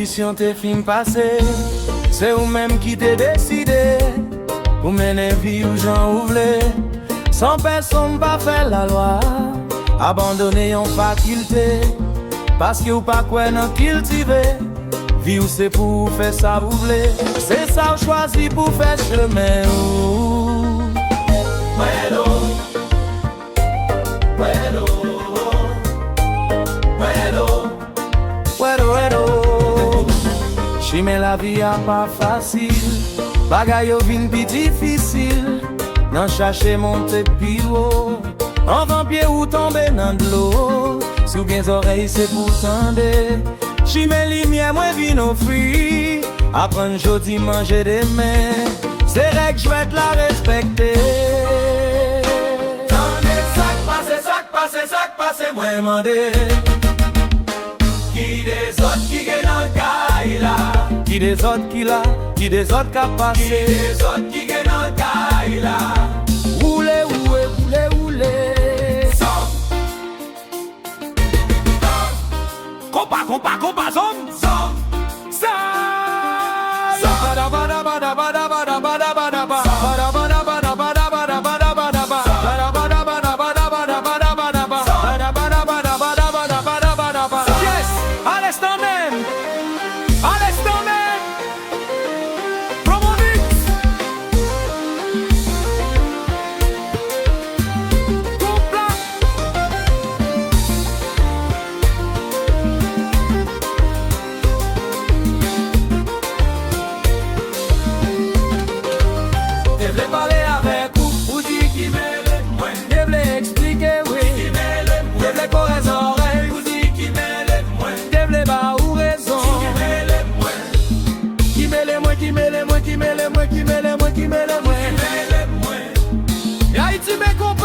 conditions tes films passés, c'est ou même qui t'es décidé pour mener vie ou j'en ouvlé. Sans personne pas faire la loi, abandonner en faculté, parce que ou pas quoi non cultiver. Vie ou c'est pour faire ça vous voulez, c'est ça ou choisi pour faire chemin ou. Bueno, bueno, bueno, bueno, bueno. Chimé la vie a pas facile, bagay yo vin pi difficile. Nan chercher monter pi haut, en vampire ou tomber dans de l'eau. Sous bien oreilles c'est pour tendre. Chimé lumière moi vin offrir, apprendre jodi manger des mains. C'est règles je vais te la respecter. Sac passe, moi mandé. Qui des autres qui gagne dans le caille là? Qui des autres qui là? Qui des autres qui a passé? Qui des autres qui gagne dans le caille là? Roulez, roulez, roulez, roulez. Compa, compa, compa, zom. Qui me les moins. Et Haïti me comprend.